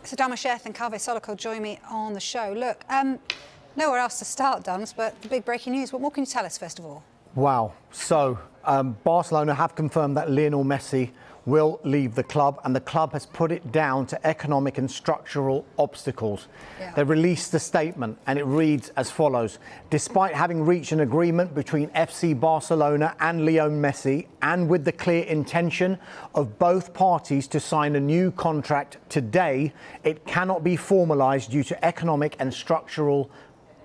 So Damasheth and Kaveh Soloko join me on the show. Look, nowhere else to start, Dams, but the big breaking news. What more can you tell us, first of all? Wow. So Barcelona have confirmed that Lionel Messi will leave the club, and the club has put it down to economic and structural obstacles. Yeah. They released a statement and it reads as follows: despite having reached an agreement between FC Barcelona and Lionel Messi, and with the clear intention of both parties to sign a new contract today, it cannot be formalised due to economic and structural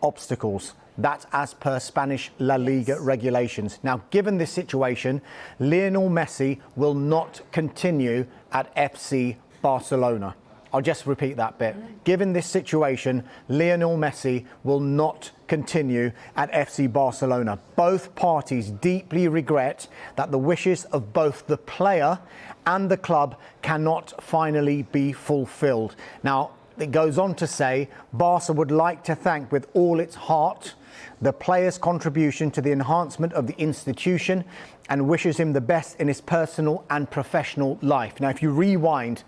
obstacles. That's as per Spanish La Liga regulations. Now, given this situation, Lionel Messi will not continue at FC Barcelona. I'll just repeat that bit. Given this situation, Lionel Messi will not continue at FC Barcelona. Both parties deeply regret that the wishes of both the player and the club cannot finally be fulfilled. Now, it goes on to say, Barca would like to thank with all its heart the player's contribution to the enhancement of the institution and wishes him the best in his personal and professional life. Now, if you rewind,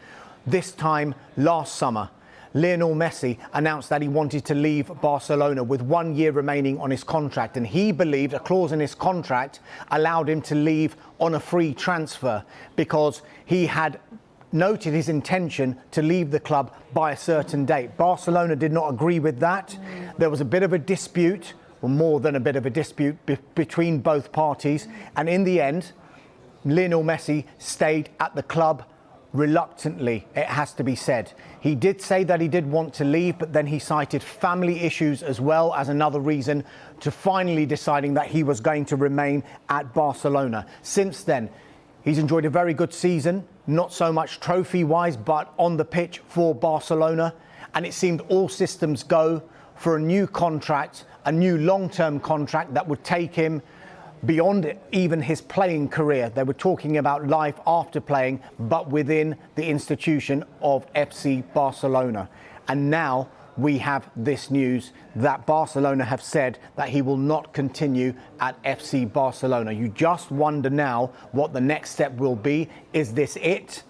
this time last summer, Lionel Messi announced that he wanted to leave Barcelona with 1 year remaining on his contract, and he believed a clause in his contract allowed him to leave on a free transfer because he had noted his intention to leave the club by a certain date. Barcelona did not agree with that. There was a bit of a dispute, or more than a bit of a dispute, between both parties. And in the end, Lionel Messi stayed at the club reluctantly, it has to be said. He did say that he did want to leave, but then he cited family issues as well as another reason to finally deciding that he was going to remain at Barcelona. Since then, he's enjoyed a very good season, not so much trophy-wise, but on the pitch for Barcelona. And it seemed all systems go for a new contract, a new long-term contract that would take him beyond even his playing career. They were talking about life after playing, but within the institution of FC Barcelona. And now we have this news that Barcelona have said that he will not continue at FC Barcelona. You just wonder now what the next step will be. Is this it?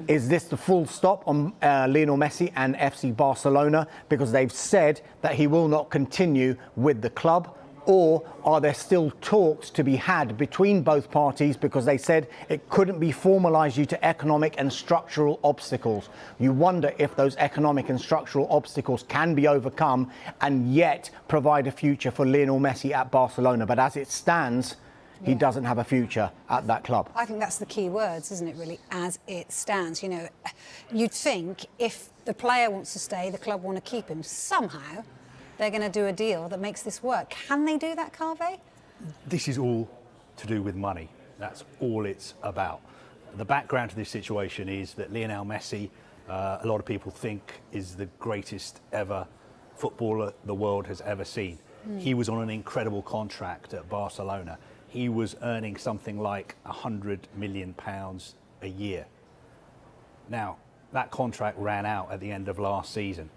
Is this the full stop on Lionel Messi and FC Barcelona? Because they've said that he will not continue with the club. Or are there still talks to be had between both parties because they said it couldn't be formalised due to economic and structural obstacles? You wonder if those economic and structural obstacles can be overcome and yet provide a future for Lionel Messi at Barcelona. But as it stands, he doesn't have a future at that club. I think that's the key words, isn't it, really, as it stands. You know, you'd think if the player wants to stay, the club want to keep him somehow. They're going to do a deal that makes this work. Can they do that, Kaveh? This is all to do with money. That's all it's about. The background to this situation is that Lionel Messi, a lot of people think, is the greatest ever footballer the world has ever seen. He was on an incredible contract at Barcelona. He was earning something like £100 million a year. Now, that contract ran out at the end of last season.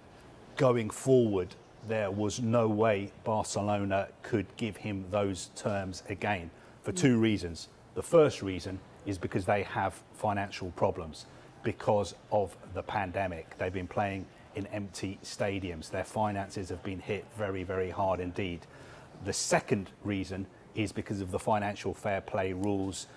Going forward, there was no way Barcelona could give him those terms again for two reasons. The first reason is because they have financial problems because of the pandemic. They've been playing in empty stadiums. Their finances have been hit very, very hard indeed. The second reason is because of the financial fair play rules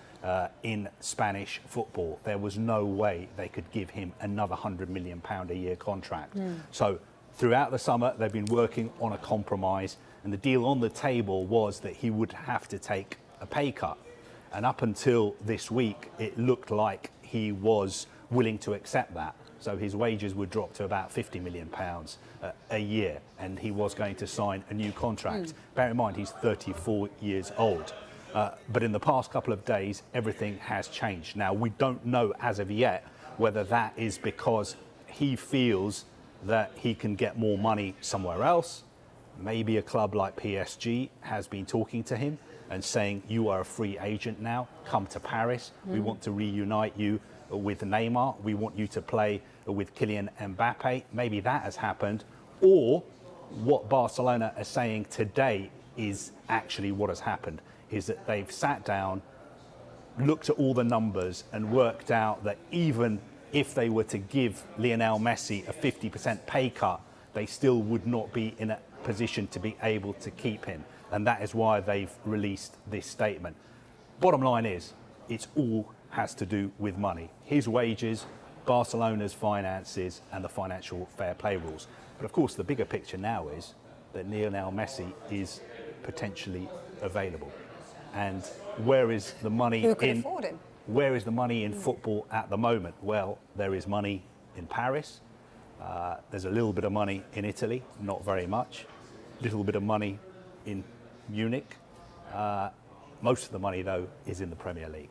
in Spanish football. There was no way they could give him another £100 million a year contract. So throughout the summer, they've been working on a compromise, and the deal on the table was that he would have to take a pay cut. And up until this week, it looked like he was willing to accept that. So his wages would drop to about £50 million a year, and he was going to sign a new contract. Bear in mind, he's 34 years old. But in the past couple of days, everything has changed. Now, we don't know as of yet whether that is because he feels that he can get more money somewhere else. Maybe a club like PSG has been talking to him and saying, you are a free agent now, come to Paris. We want to reunite you with Neymar. We want you to play with Kylian Mbappe. Maybe that has happened. Or what Barcelona are saying today is actually what has happened, is that they've sat down, looked at all the numbers and worked out that even if they were to give Lionel Messi a 50% pay cut, they still would not be in a position to be able to keep him. And that is why they've released this statement. Bottom line is, it's all has to do with money. His wages, Barcelona's finances, and the financial fair play rules. But of course, the bigger picture now is that Lionel Messi is potentially available. And where is the money Who could afford him? Where is the money in football at the moment? Well, there is money in Paris. There's a little bit of money in Italy, not very much. A little bit of money in Munich. Most of the money, though, is in the Premier League.